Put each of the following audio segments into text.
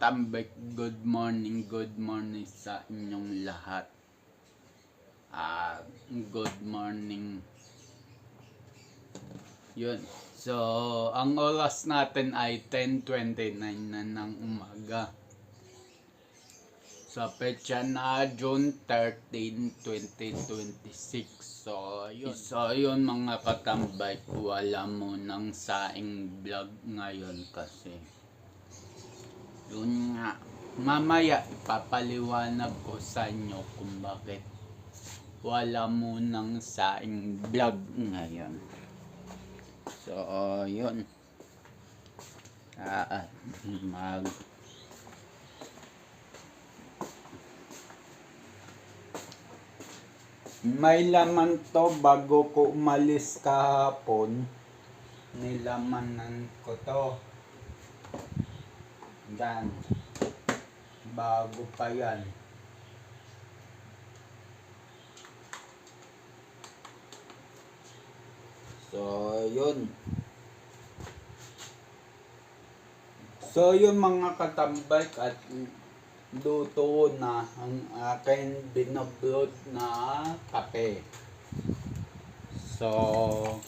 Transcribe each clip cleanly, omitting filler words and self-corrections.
katambay, good morning sa inyong lahat. Good morning. Yun. So, ang oras natin ay 10:29 na ng umaga. Sa petsa na June 13, 2026. So, yun mga katambay, wala mo ng saing vlog ngayon kasi yun nga, mamaya ipapaliwanag ko sa inyo kung bakit wala munang saing vlog ngayon. So, yun. May laman to bago ko umalis kahapon. Nilamanan ko to. Yan. Bago pa yan. So, yun. So, yung mga katambay at luto na ang aking binoblog na kape. So,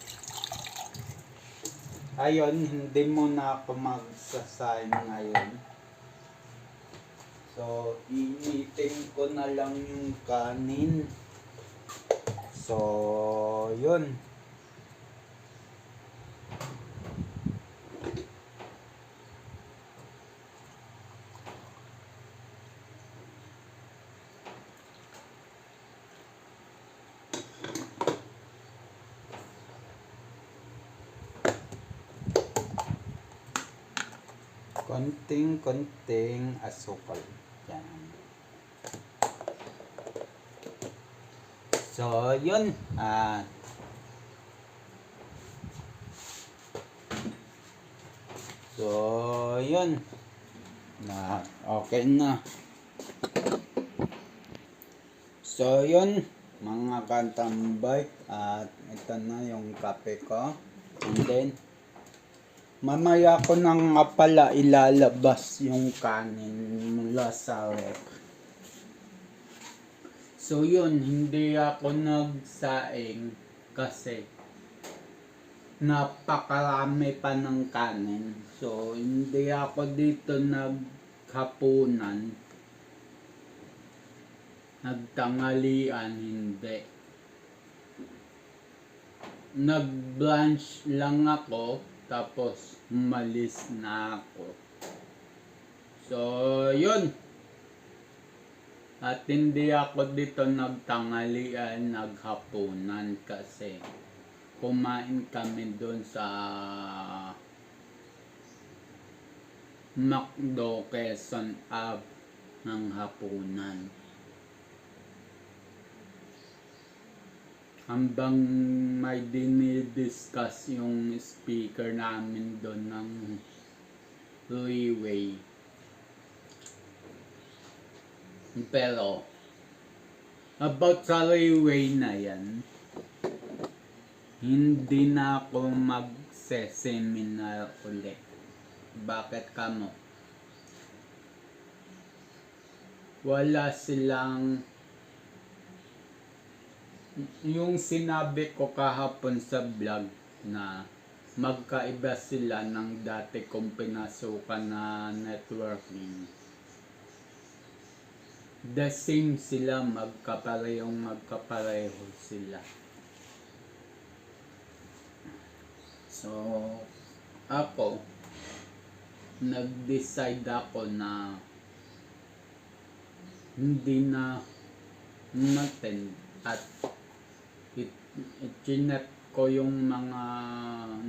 ayun, hindi muna ako magsasayin ngayon. So, initin ko na lang yung kanin. So, yun. Konting asukal. Yan. So, yun. So, yun. Okay na. So, yun. Mga katambay. At ito na yung kape ko. And then, mamaya ko nang pala ilalabas yung kanin mula sa ref. So yun, hindi ako nagsaing kasi napakarami pa ng kanin. So hindi ako dito naghapunan, nagtanghalian, hindi. Nag-brunch lang ako. Tapos, umalis na ako. So, yun. At hindi ako dito nagtanghalian, naghapunan kasi kumain kami doon sa McDo, Quezon Ave ng hapunan. Hanggang may dinidiscuss yung speaker namin doon ng freeway. Pero, about sa freeway na yan, hindi na ako magse-seminar ulit. Bakit kamo? Wala silang yung sinabi ko kahapon sa vlog na magkaiba sila ng dati kong pinasukan na networking. The same sila, magkapareho sila. So, ako, nag-decide ako na hindi na natin at chinet ko yung mga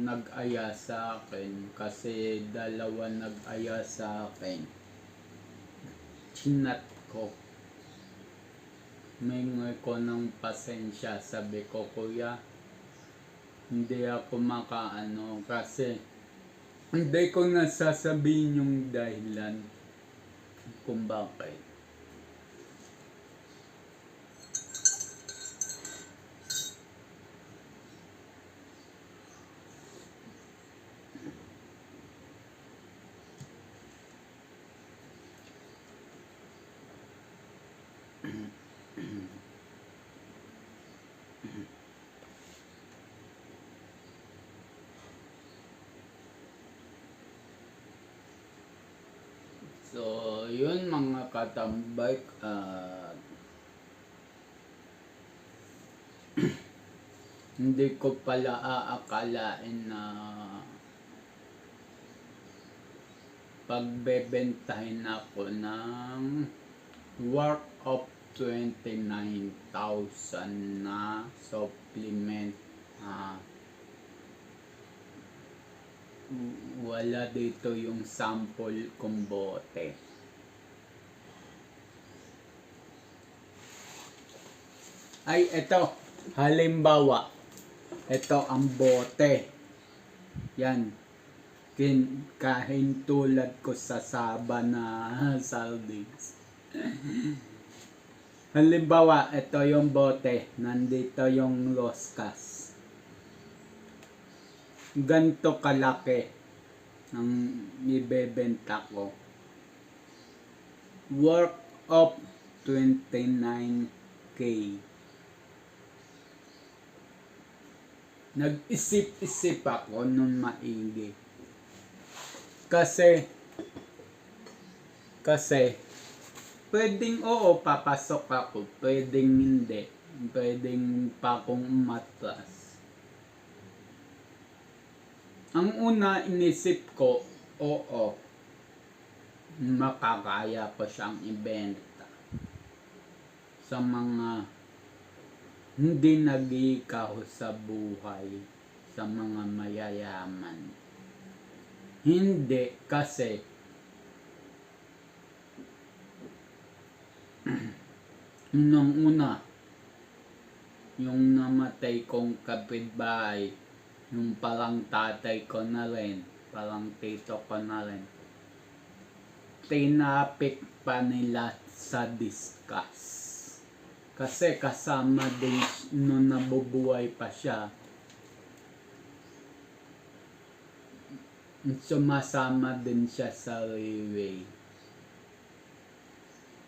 nag-aya sa akin kasi dalawa nag-aya sa akin. Chinet ko. Mingoy ko ng pasensya. Sabi ko, kuya, hindi ako makaano kasi hindi ko nasasabihin yung dahilan kung bakit. So, yun mga katambay. Hindi ko pala aakalain na pagbebentahin ako ng worth of 29,000 na supplement. Wala dito yung sample kong bote. Ay, ito. Halimbawa, ito ang bote. Yan. Kahintulad ko sa Saba na sardines. Halimbawa, ito yung bote. Nandito yung Roscas. Ganto kalaki ang ibebenta ko. Worth of 29K. Nag-isip-isip ako nung maigi. Kasi pwedeng oo, papasok ako, pwedeng hindi, pwedeng pa akong umatras. Ang una inisip ko, oo, makakaya pa siyang ibenta sa mga hindi nag-iikaw sa buhay, sa mga mayayaman. Hindi kasi nung una, yung namatay kong kapitbahay, yung parang tatay ko na rin, parang tito ko na rin, tinapik pa nila sa discuss. Kasi kasama din nung nabubuhay pa siya, sumasama din siya sa railway.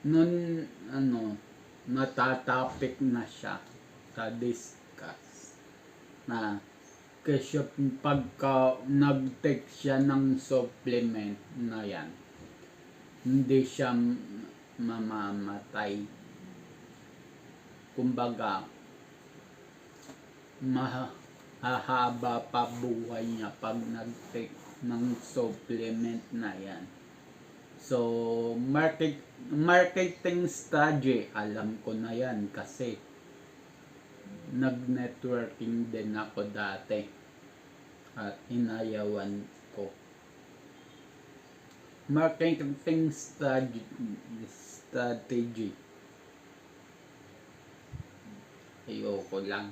Nun, natatapik na siya sa discuss. Na, kasi pagka nag-take siya ng supplement na yan, hindi siya mamamatay. Kumbaga, mahahaba pa buhay niya pag nag-take ng supplement na yan. So, marketing strategy, alam ko na yan kasi nag-networking din ako dati at inayawan ko. Marketing strategy. Ayoko lang.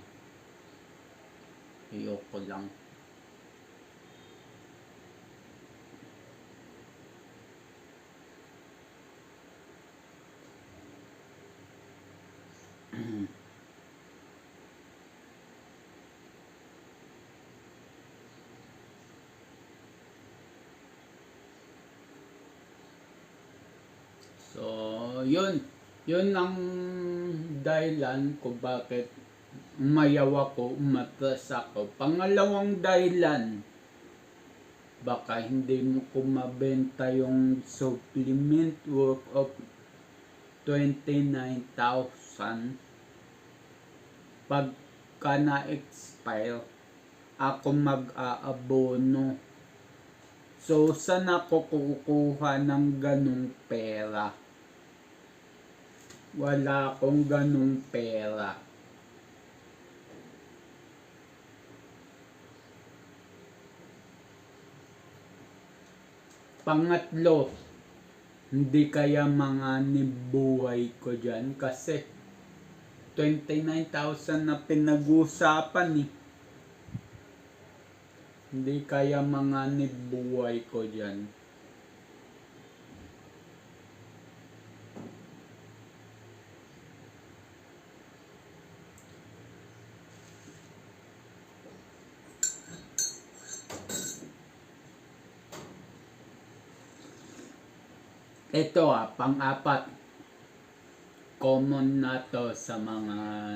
So, yun ang dahilan kung bakit umayaw ako, umatras ako. Pangalawang dahilan, baka hindi mo ko mabenta yung supplement worth of 29,000 pagka na-expire ako mag-aabono. So, saan ako kukuha ng ganung pera? Wala akong ganung pera. Pangatlo, hindi kaya manganib buhay ko dyan kasi 29,000 na pinag-usapan eh. Hindi kaya manganib buhay ko dyan. Ito pang-apat. Common na to sa mga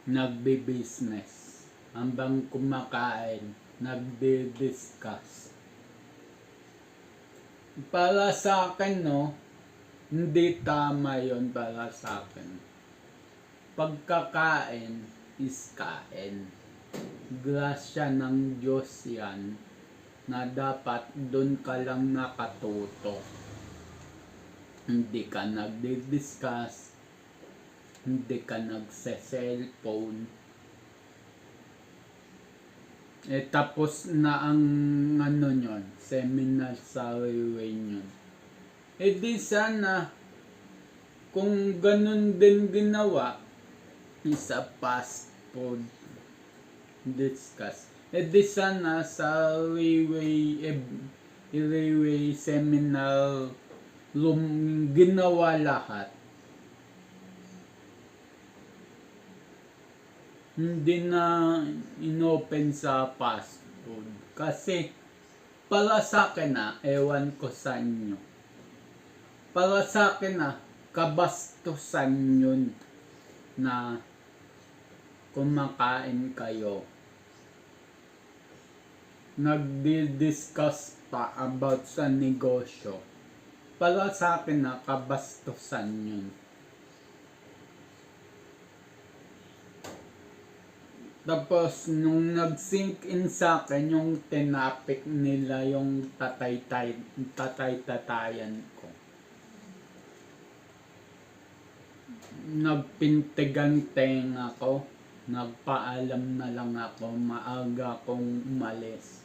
nagbi-business. Hambang kumakain, nagdi-discuss. para sa akin, no, hindi tama yon para sa akin. Pagkakain is kain. Grasya ng Diyos yan na dapat doon ka lang nakatutok. Hindi ka nagdi-discuss, hindi ka nagse-cellphone. Tapos na ang nyon, seminar sa reunion. Di sana, kung ganun din ginawa, isa fast food discuss. Di sana sa Railway seminar ginawa lahat. Hindi na inopen sa fast food. Kasi para sa akin ewan ko sa inyo. Para sa akin kabastusan yun na kumakain kayo. Nagdi-discuss pa about sa negosyo. Para sa akin kabastusan yun. Tapos, nung nag-sink in sa akin, yung tinapik nila yung tatay-tatayan ko. Nagpintigan tenga ko. Nagpaalam na lang ako, maaga akong umalis.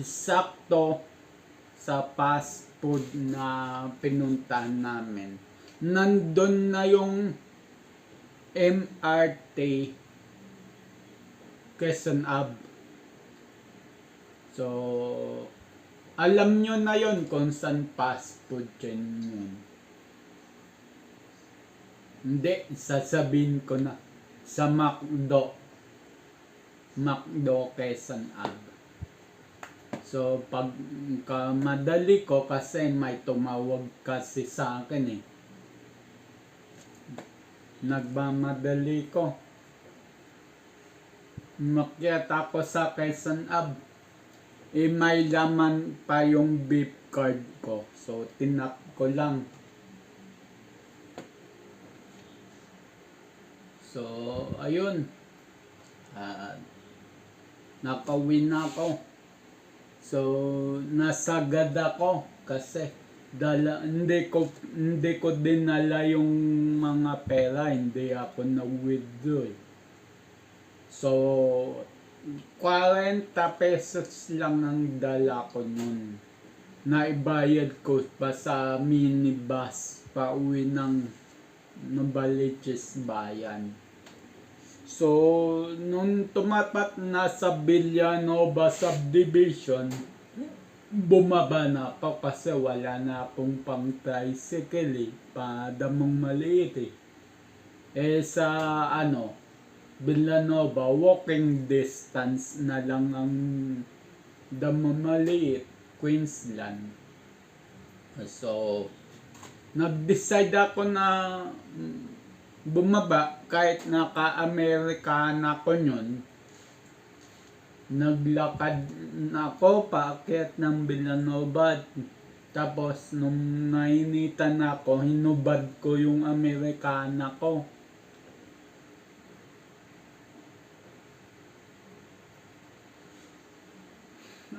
Sakto sa fast food na pinuntahan namin. Nandun na yung MRT Quezon Ave. So, alam nyo na yon kung saan fast food chain yun. Hindi, sasabihin ko na sa McDo Quezon Ave. So, pag madali ko kasi may tumawag kasi sa akin nagmamadali ko. Makyat ako sa Quezon Ave. May laman pa yung beef card ko. So, tinap ko lang. So, ayun. Nakawin na ako. So, nasagad ako kasi hindi ko dinala yung mga pera, hindi ako na-withdraw. So, 40 pesos lang ang dala ko nun. Naibayad ko pa sa minibus pa uwi ng Novaliches Bayan. So, nung tumapat na sa Villanova Subdivision, bumaba na ako kasi wala na akong pang tricycle padamong maliit sa Villanova, walking distance na lang ang damong maliit, Queensland. So, nag-decide ako na bumaba kahit naka-Amerikana ko yun. Naglakad na ako paakyat ng Villanova. Tapos nung nainitan ako, hinubad ko yung Amerikana ko.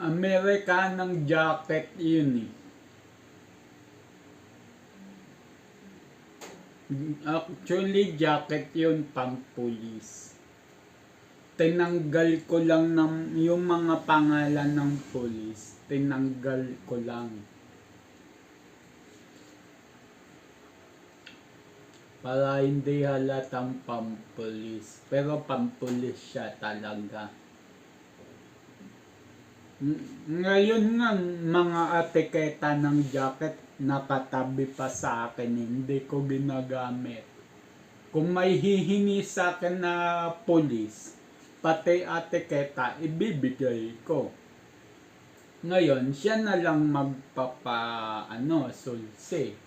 Amerikanang jacket yun Actually, jacket yun pang pulis. Tinanggal ko lang yung mga pangalan ng pulis. Tinanggal ko lang. Para hindi halatang pampulis. Pero pampulis siya talaga. Ngayon nga, mga etiketa ng jacket nakatabi pa sa akin, hindi ko ginagamit. Kung may hihingi sa akin na pulis, pati etiketa, ibibigay ko. Ngayon, siya na lang sulsi.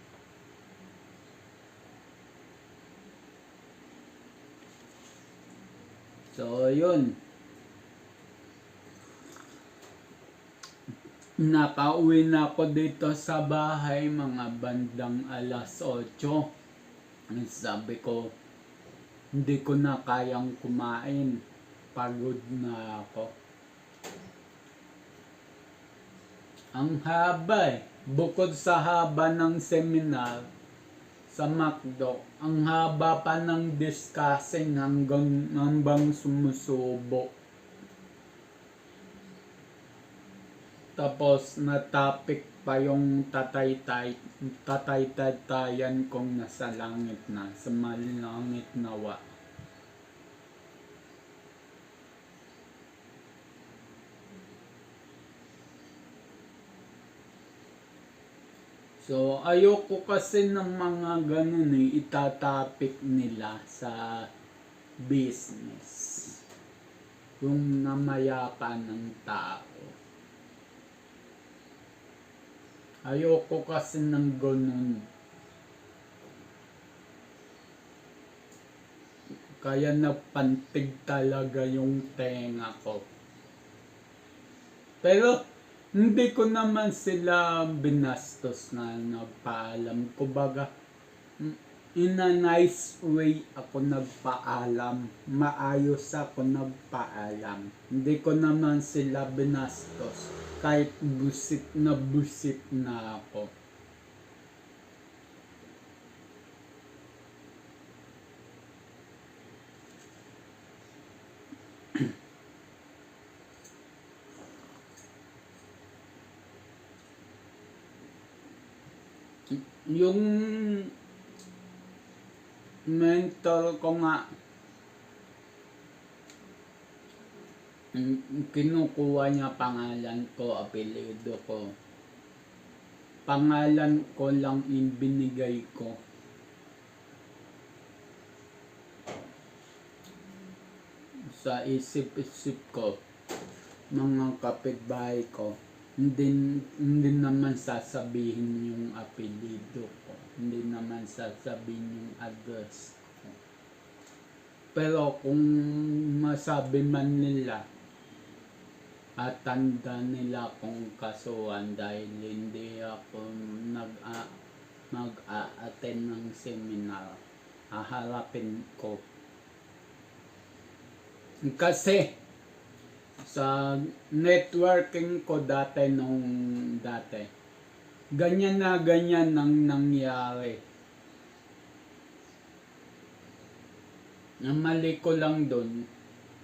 So, yun. Nakauwi na ako dito sa bahay mga bandang alas 8. Sabi ko, hindi ko na kayang kumain. Pagod na ako. Ang haba eh. Bukod sa haba ng seminar sa McDo, ang haba pa ng discussing hanggang sumusubo. Tapos na-topic pa yung tatay-tayan kong nasa langit na, sa malangit nawa. So, ayoko kasi ng mga ganun itatapik nila sa business. Yung namayapan ng tao. Ayoko kasi ng ganun. Kaya napantig talaga yung tenga ko. Pero, hindi ko naman sila binastos na nagpaalam. Kumbaga, in a nice way ako nagpaalam. Maayos ako nagpaalam. Hindi ko naman sila binastos. Kahit busit na ako. Yung mentor ko nga, kinukuha niya pangalan ko, apelyido ko. Pangalan ko lang ibinigay ko. Sa isip-isip ko, mga kapitbahay ko, hindi naman sasabihin yung apelyido ko. Hindi naman sasabihin yung address ko. Pero kung masabi man nila, at tanda nila kung kasuhan dahil hindi ako mag-a-attend ng seminar, haharapin ko. Kasi sa networking ko dati ganyan na ganyan nang nangyari. Ang mali ko lang dun,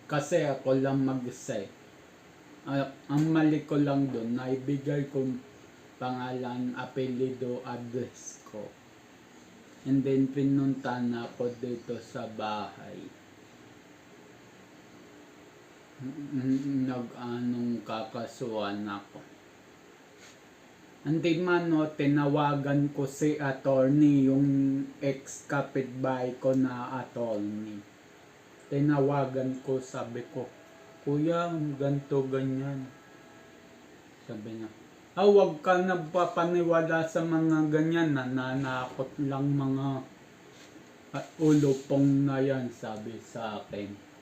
kasi ako lang mag-say. Ang mali ko lang dun, naibigay ko pangalan, apelyido, address ko. And then pinunta na ako dito sa bahay. Kakasuhan ako. Hindi man tinawagan ko si attorney, yung ex-kapitbahay ko na attorney. Tinawagan ko, sabi ko, Kuya, ganto ganyan. Sabi niya, huwag ka nagpapaniwala sa mga ganyan, nananakot lang mga ulupong na yan, sabi sa akin.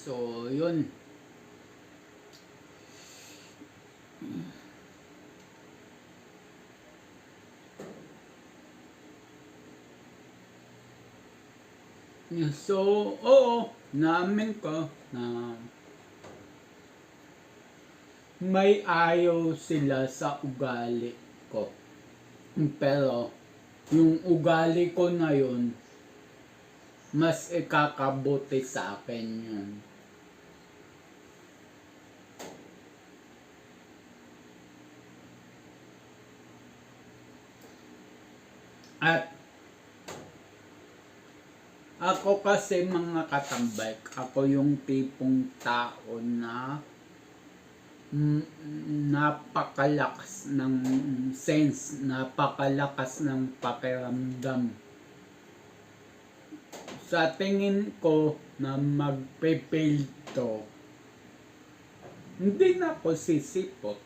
So, yun. So, oo, naamin ko na may ayaw sila sa ugali ko. Pero, yung ugali ko na yun, mas ikakabuti sa akin yun. At ako kasi mga katambay, ako yung tipong tao na napakalakas ng sense, napakalakas ng pakiramdam. Sa tingin ko na magpe-fail dito. Hindi na ako sisipot.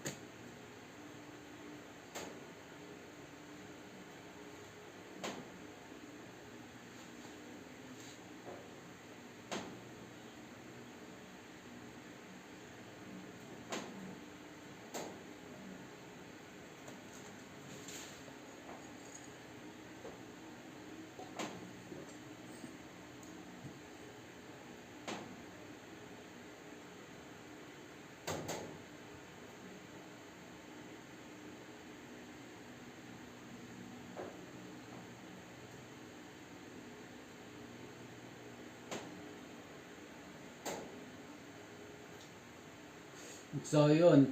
So yun,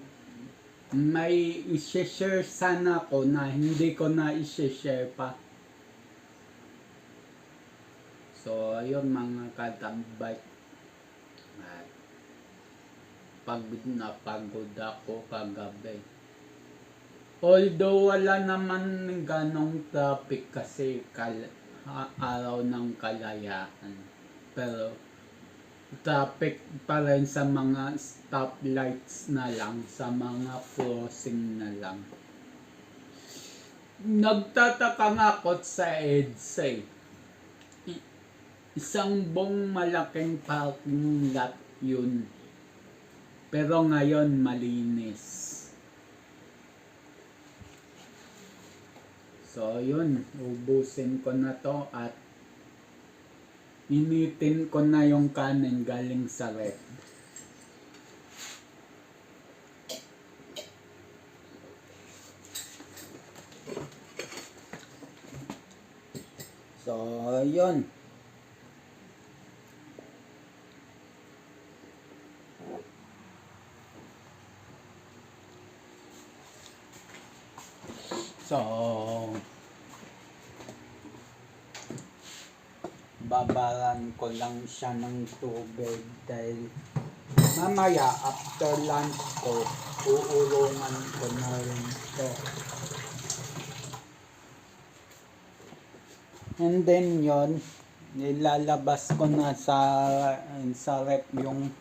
may i-share sana ko na hindi ko na i-share pa. So ayun mga katambay, at pagod ako kagabi. Although wala naman ganong traffic kasi araw ng kalayaan, pero traffic pa rin sa mga stoplights na lang, sa mga crossing na lang. Nagtataka nga ako sa EDSA. Isang buong malaking parking lot yun. Pero ngayon malinis. So yun, ubusin ko na to at initin ko na yung kanin galing sa ref. So, yun. So, babaran ko lang siya ng tubig dahil mamaya after lunch ko uurungan ko na rin ito. And then yon, nilalabas ko na sa rep yung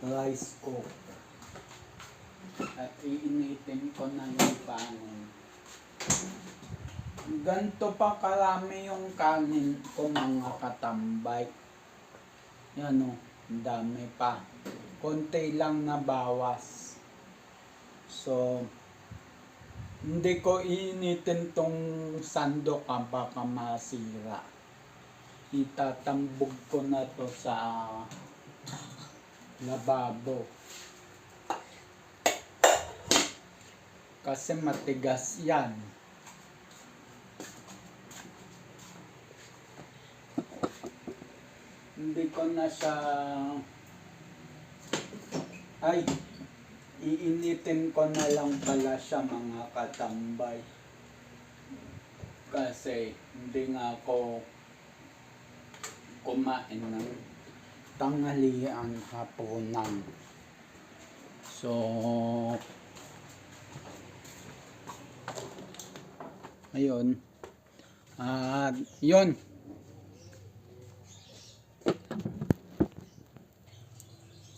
rice ko at iinitin ko na yung kanin. Ganto pa karami yung kanin ko mga katambay. Yan o, dami pa. Konti lang na bawas. So, hindi ko iinitin tong sandok baka masira. Itatambog ko na to sa lababo. Kasi matigas yan. Hindi ko na siya iinitin ko na lang pala siya mga katambay. Kasi hindi nga ako kumain ng tanghalian, hapunan. So, ayun. Yun.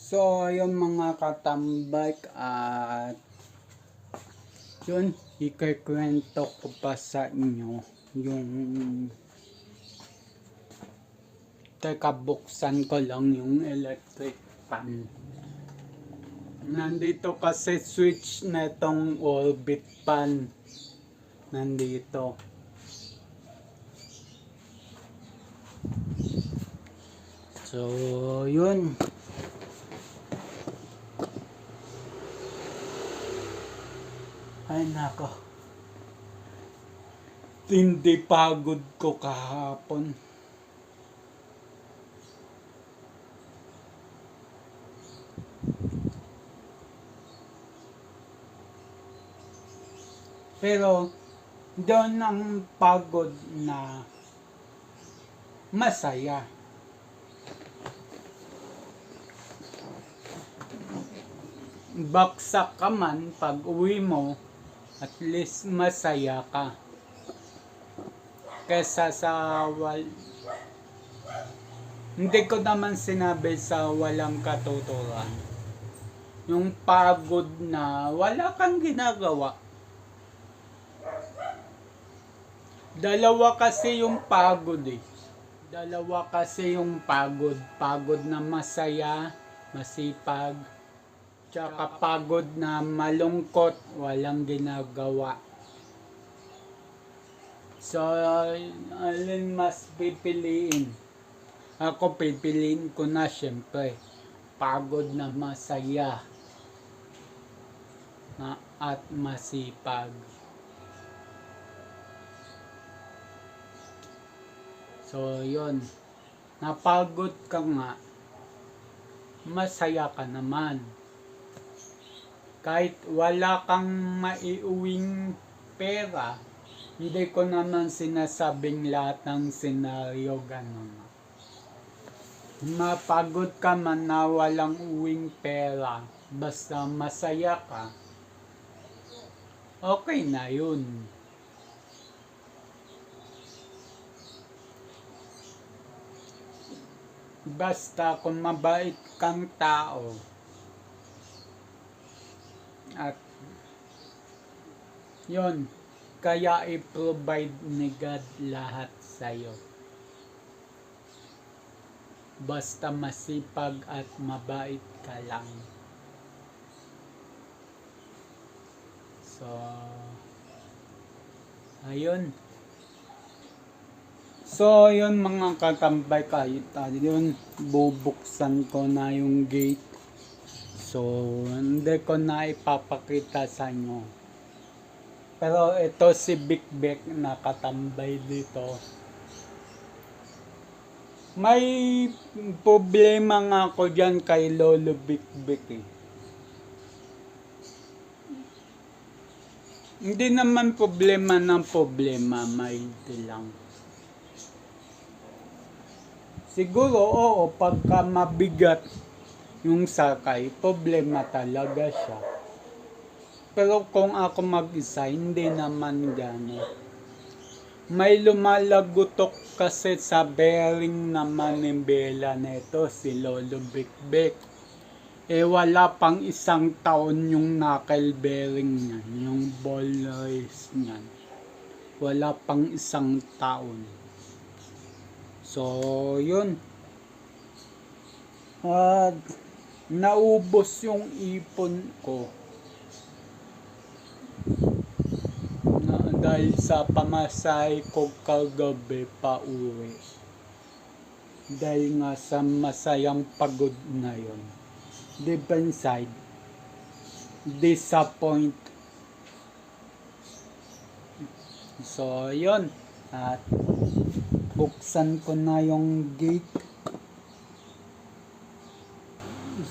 So, ayun mga katambay, at yun, ikikwento ko pa sa inyo yung teka, buksan ko lang yung electric fan. Nandito kasi switch na itong orbit fan. Nandito. So, yun. Ay nako. Hindi pagod ko kahapon. Pero doon ang pagod na masaya. Baksak ka man pag uwi mo, at least masaya ka. Kesa sa Hindi ko naman sinabi sa walang katuturan. Yung pagod na wala kang ginagawa. Dalawa kasi yung pagod eh. Dalawa kasi yung pagod. Pagod na masaya, masipag. Tsaka pagod na malungkot, walang ginagawa. So, alin mas pipiliin? Ako pipiliin ko na syempre. Pagod na masaya at masipag. So, yun. Napagod ka nga, masaya ka naman. Kahit wala kang maiuwing pera, hindi ko naman sinasabing lahat ng senaryo ganun. Mapagod ka man na walang uwing pera, basta masaya ka, okay na yun. Basta kung mabait kang tao at yun, kaya i-provide ni God lahat sa'yo. Basta masipag at mabait ka lang. So, ayun. So, yun mga katambay, kahit yun, bubuksan ko na yung gate. So, hindi ko na ipapakita sa inyo. Pero ito si Big Bek na katambay dito. May problema nga ako dyan kay Lolo Big Bek eh. Hindi naman problema ng problema, may lang. Siguro, oo, pagka mabigat yung sakay, problema talaga siya. Pero kung ako mag-isa, hindi naman gano'n. May lumalagutok kasi sa bearing na manibela nito, si Lolo Big Bek. Eh wala pang isang taon yung knuckle bearing niyan, yung ball race niyan. Wala pang isang taon. So, yun. Naubos yung ipon ko. Dahil sa pamasahe ko kagabi pa uwi. Dahil nga sa masayang pagod na yun. Deep inside, disappoint. So, yun. At buksan ko na yung gate.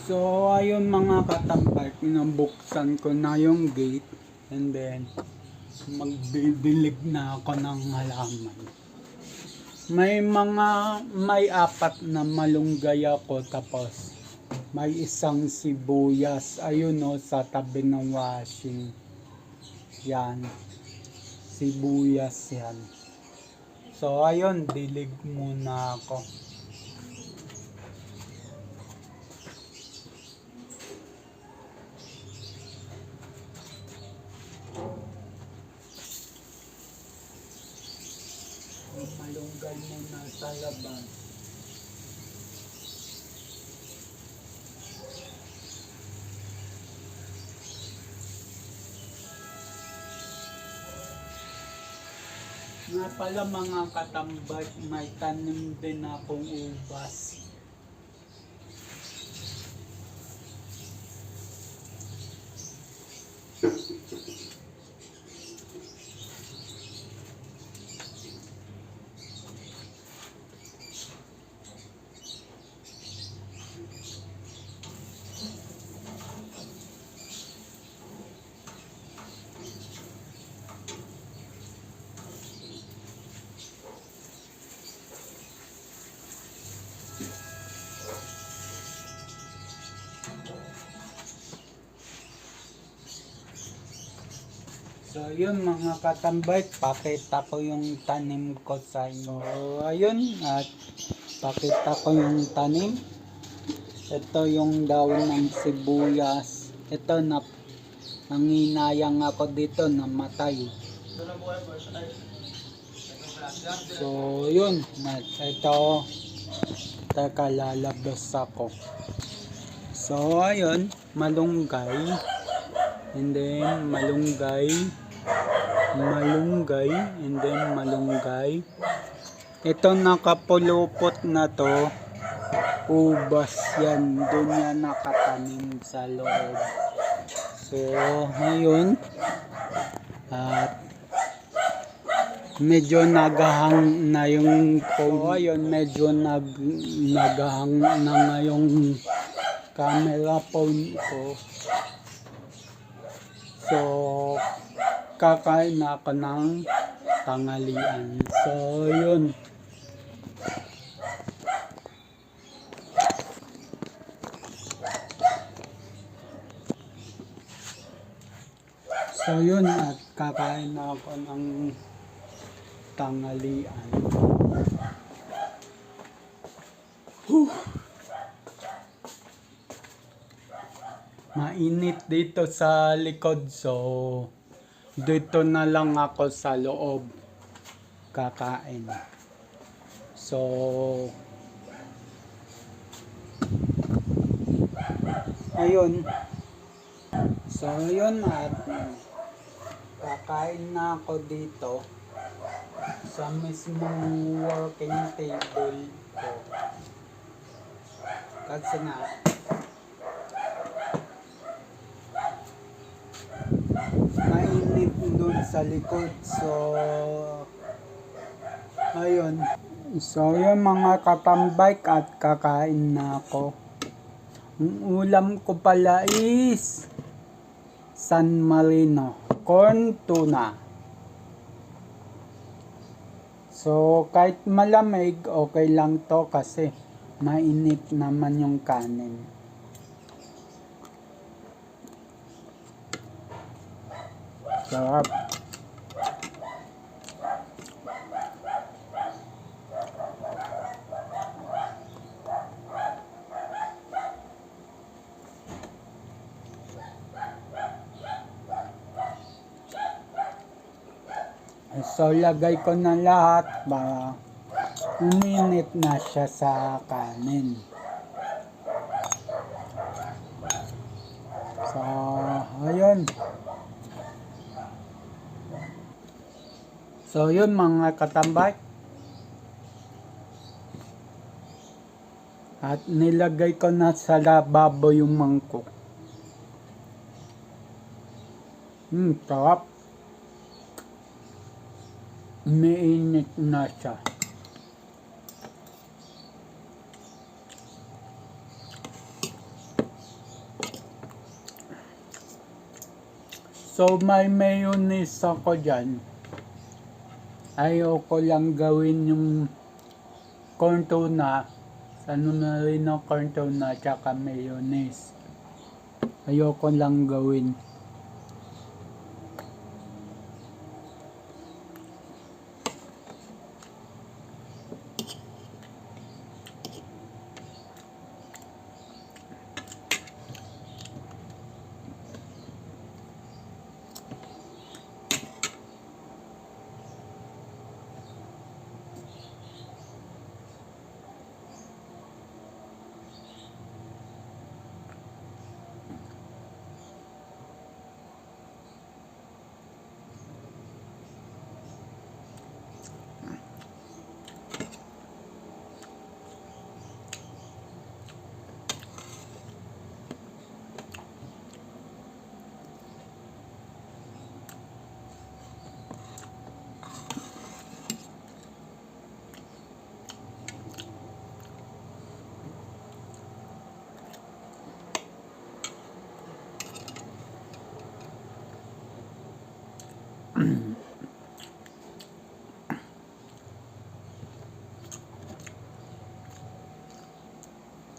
So, ayun mga katambay, pinabuksan ko na yung gate. And then, magdidilig na ako ng halaman. May apat na malunggay ako, tapos may isang sibuyas. Ayun o, sa tabi ng washing. Yan. Sibuyas yan. So, ayun, dilig muna ako. Malunggay muna sa labas. Nga pala mga katambay, may tanim din akong ubas. So, yun mga katambay, pakita ko yung tanim ko sa inyo. So, ayun, at Pakita ko yung tanim. Ito yung daon ng sibuyas. Ito na nanginayang ako dito, namatay. So yun, ito teka lalabas ako. So ayun, malunggay, and then malunggay, and then malunggay. Ito nakapulupot na to, ubas yan, doon yan nakatanim sa loob. So ngayon, at medyo nagahang na yung phone. So ayun, medyo nagahang na nga yung camera phone ko. So kakain na ako ng tanghalian. So yun. So yun, at kakain na ako ng tanghalian. Mainit dito sa likod, so dito na lang ako sa loob kakain. So ayun. So yun, at kakain na ako dito sa mismong working table ko. Kasi nga mainit doon sa likod. So ayun. So yun mga katambay, at kakain na ako. Ang ulam ko pala is San Marino corn tuna. So kahit malamig, okay lang to kasi mainit naman yung kanin. Sarap. So lagay ko na lahat para uminit na siya sa kanin. So ayun. So yun mga katambay. At nilagay ko na sa lababo yung mangkok. Sarap. Umiinit na siya. So may mayonnaise ako dyan. Ayoko lang gawin yung corn tuna, San Marino corn tuna tsaka mayonnaise. Ayoko lang gawin.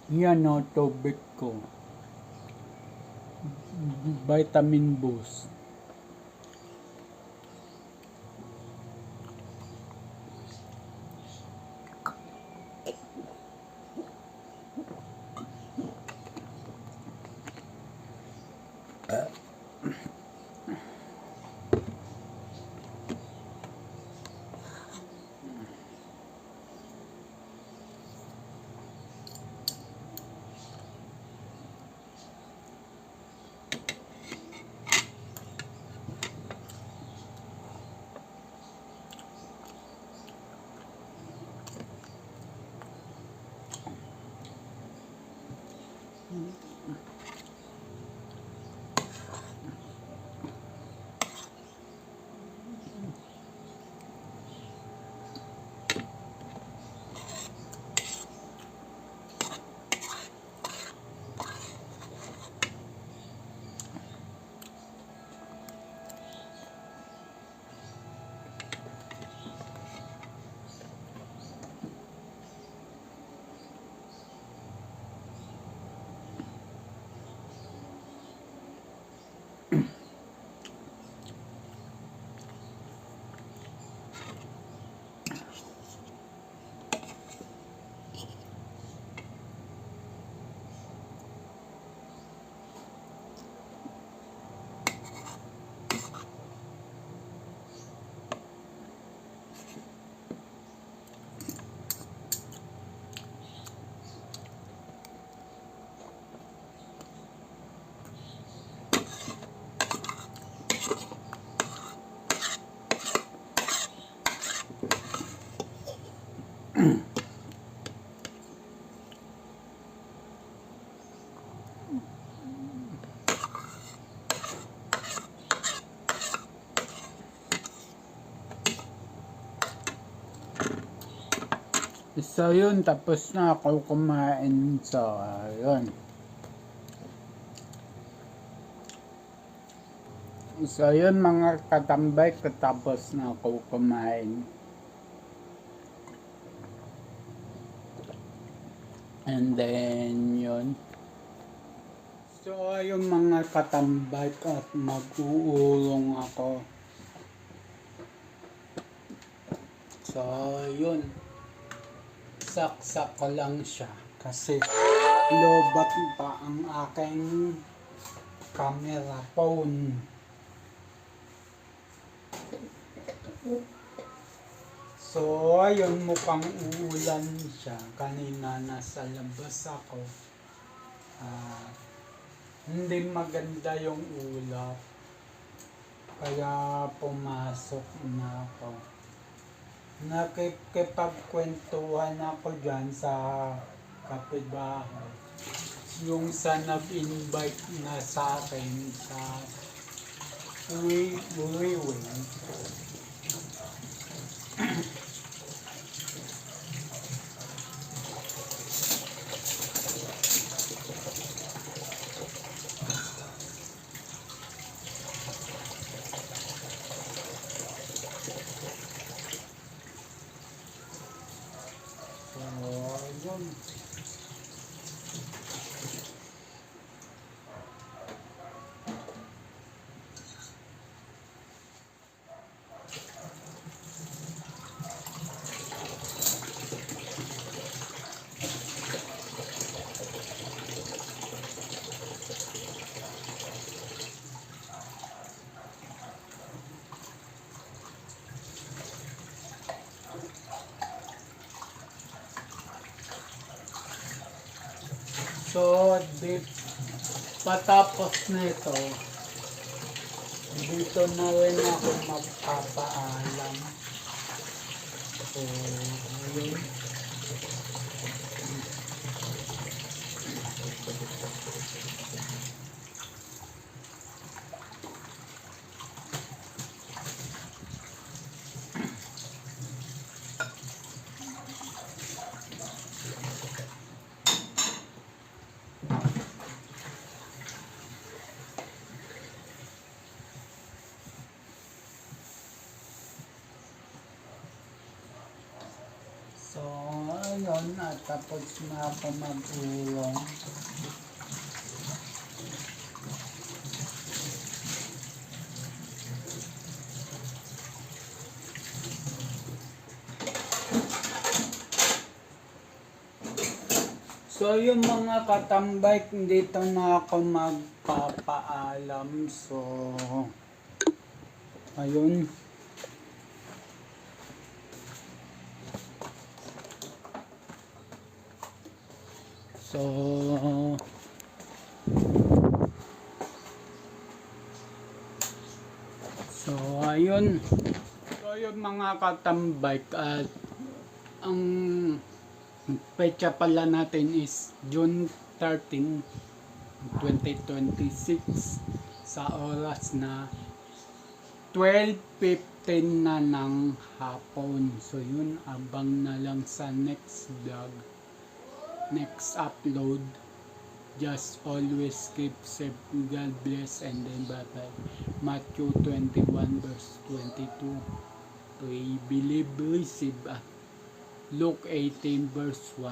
Yan o, tubig ko. Vitamin boost. So yun, tapos na ako kumain. So yun. So yun mga katambay, katapos na ako kumain. And then yun. So yung mga katambay at mag-uulong ako. So yun. Saksak ko lang siya kasi lobat pa ang aking camera phone. So ayun, mukhang uulan siya. Kanina nasa labas ako. Hindi maganda yung ulap. Kaya pumasok na ako. Nakikipagkwentuhan ako dyan sa kapitbahay. Yung sa nag-invite na sa akin sa uwi. So, yun. So, patapos nito, dito na rin ako magpapaalam. So, yun. So, ayun, at tapos na ako mag-ulong. So yung mga katambay, dito na ako magpapaalam. So, ayun. So, ayun. So, yung mga katambay at ang petsa pala natin is June 13, 2026 sa oras na 12:15 na ng hapon. So yun, abang na lang sa next vlog, next upload. Just always keep safe. God bless and then bye bye. Matthew 21 verse 22. Pray, believe, receive. Luke 18 verse 1.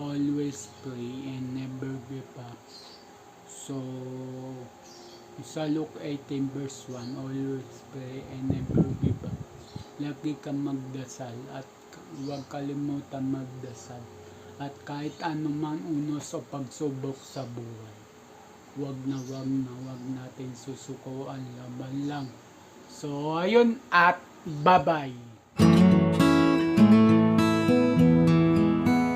Always pray and never give up. So, sa Luke 18 verse 1, always pray and never give up. Lagi kang magdasal at huwag kalimutan magdasal. At kahit anumang unos o pagsubok sa buhay, wag natin susukuan, laban lang. So, ayun at bye-bye.